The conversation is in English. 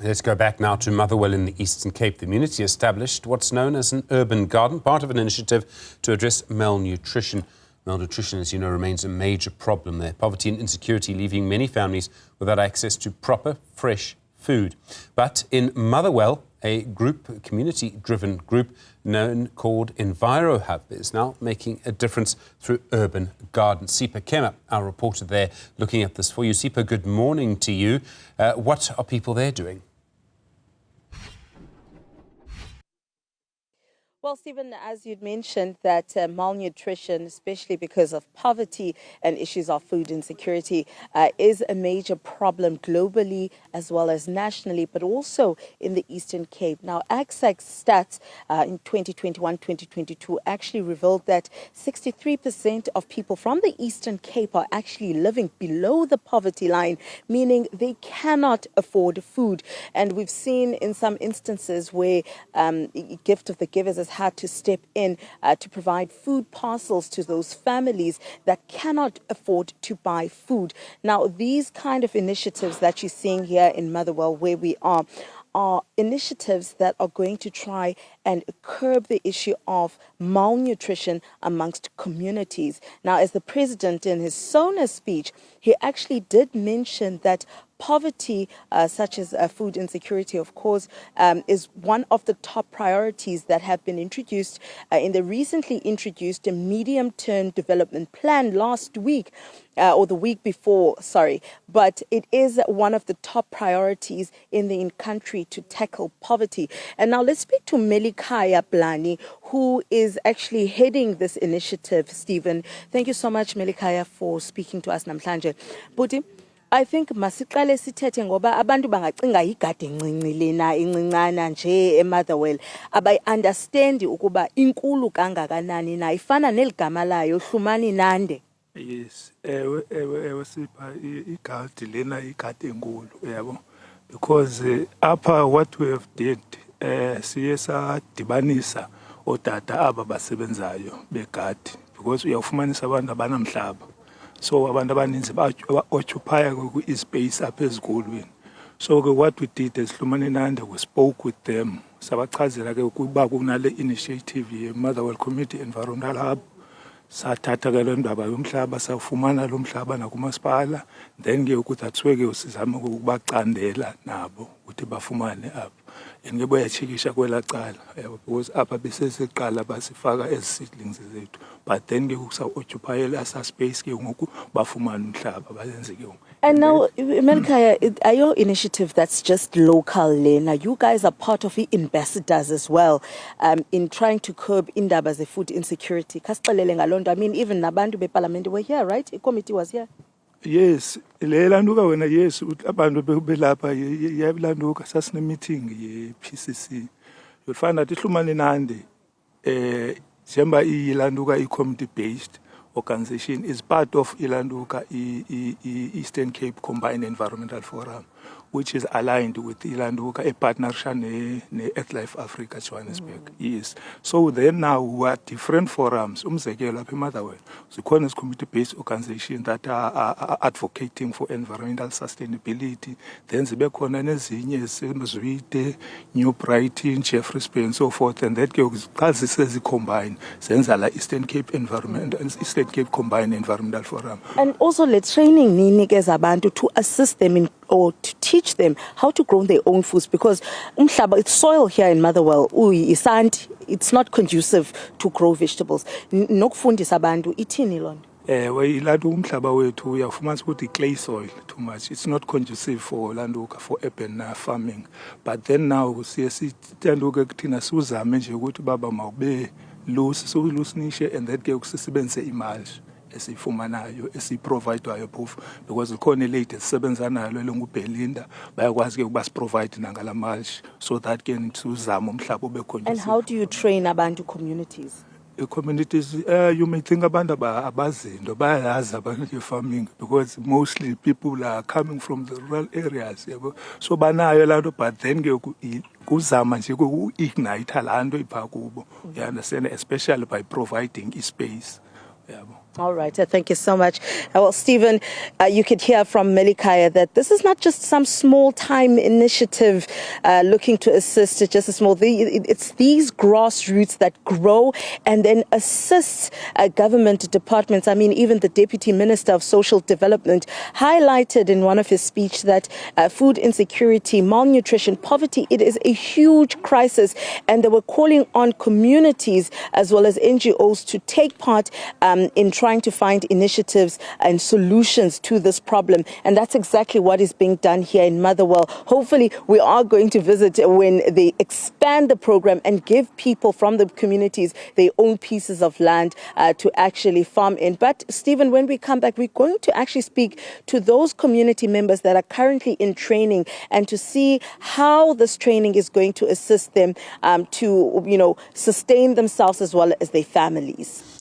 Let's go back now to Motherwell in the Eastern Cape. The community established what's known as an urban garden, part of an initiative to address malnutrition. Malnutrition, as you know, remains a major problem there. Poverty and insecurity leaving many families without access to proper, fresh food. But in Motherwell, a community-driven group called EnviroHub is now making a difference through urban gardens. Sipha, Kema, our reporter there, looking at this for you. Sipha, good morning to you. What are people there doing? Well, Stephen, as you'd mentioned, that malnutrition, especially because of poverty and issues of food insecurity, is a major problem globally as well as nationally, but also in the Eastern Cape. Now, AgSAG stats in 2021-2022 actually revealed that 63% of people from the Eastern Cape are actually living below the poverty line, meaning they cannot afford food. And we've seen in some instances where Gift of the Givers has had to step in to provide food parcels to those families that cannot afford to buy food. Now, these kind of initiatives that you're seeing here in Motherwell, where we are initiatives that are going to try and curb the issue of malnutrition amongst communities. Now, as the president in his SONA speech, he actually did mention that poverty, such as food insecurity, of course, is one of the top priorities that have been introduced in the recently introduced medium-term development plan last week, or the week before, sorry. But it is one of the top priorities in the country to tackle poverty. And now let's speak to Melikaya Blani, who is actually heading this initiative. Stephen, thank you so much, Melikaya, for speaking to us namhlanje. Buti, I think masiqale sithethe ngoba abantu bangacinga igadi encinci lena incincana nje eMotherwell abayi-understand ukuba inkulu kangakanani na ifana neligama layo Hlumani Nande. Yes, ewe Sipha igadi lena igadi enkulu yabo, because apha what we have did siye sadibanisa odata aba basebenzayo begadi, because uyawufumanisa abantu abanamhlaba. So abantu abaninzi ba-occupy ispace apha ezikolweni. So what we did is Hlumani Nande, we spoke with them. Sabachazela ke ukuba kunale initiative ye-Motherwell Community Environmental Hub. Sathatha ke le ndaba yomhlaba, safumana lo mhlaba nakumasipala. Then ke ukuthi athiwe ke usizama ukubacandela nabo ukuthi bafumane apha. And ke boyachikisha kwela cala, because apha beseseqala basifaka ezi seedlings zethu. But then ke kusa-occupy asa space ke ngoku bafumana umhlaba bayenze ke. And now, Melikaya, are your initiative that's just local, Lena? You guys are part of the ambassadors as well in trying to curb indaba ze food insecurity. I mean, even nabantu beParliament were here, right? The committee was here. Yes, lelanduka wena yes abantu belapha yalanduka sasine meeting ye-PCC. You'll find that Hlumani Nande Jemba ilanduka i-community based organization is part of Ilanduka Eastern Cape Combined Environmental Forum, which is aligned with Ilanduka, a partnership ne Earthlife Africa Johannesburg. Yes. So then now we are different forums. Umzekelo apha eMotherwell, zikhona is community-based organizations that are advocating for environmental sustainability. Then zibe khona nezinye esemzwide, New Brighton, Jeffreys Bay, and so forth. And that xa combine zenza la Eastern Cape Eastern Cape Combined Environmental Forum. And also the training ninikeza abantu to assist them in or to teach them how to grow their own foods, because it's soil here in Motherwell, it's not conducive to grow vegetables. Nokufundisa abantu ithini lona? Ilandu umhlaba wethu uyafumanisa ukuthi clay soil too much. It's not conducive for landuka for urban farming. But then now siye sitanduka kuthina siuzame nje ukuthi baba mawube loose, so loose niche, and that ke ukusebenzise imali esifumanayo esiprovidewayo phofu, because ikhona late esisebenza nalo lenguBelinda bayakwazi ke ukuba siprovide nangala mulch, so that can sizama umhlaba ube conducive. And how do you train abantu communities? Communities, you may think abantu abazinto bayazi abantu farming, because mostly people are coming from the rural areas, so banayo lanto, but then ke kuzama nje ku-ignite lanto ipha kubo, you understand, especially by providing space. All right, thank you so much. Well, Stephen, you could hear from Melikaya that this is not just some small-time initiative looking to assist just a small. It's these grassroots that grow and then assist government departments. I mean, even the Deputy Minister of Social Development highlighted in one of his speech that food insecurity, malnutrition, poverty, it is a huge crisis, and they were calling on communities as well as NGOs to take part in trying to find initiatives and solutions to this problem. And that's exactly what is being done here in Motherwell. Hopefully, we are going to visit when they expand the program and give people from the communities their own pieces of land to actually farm in. But, Stephen, when we come back, we're going to actually speak to those community members that are currently in training and to see how this training is going to assist them to, sustain themselves as well as their families.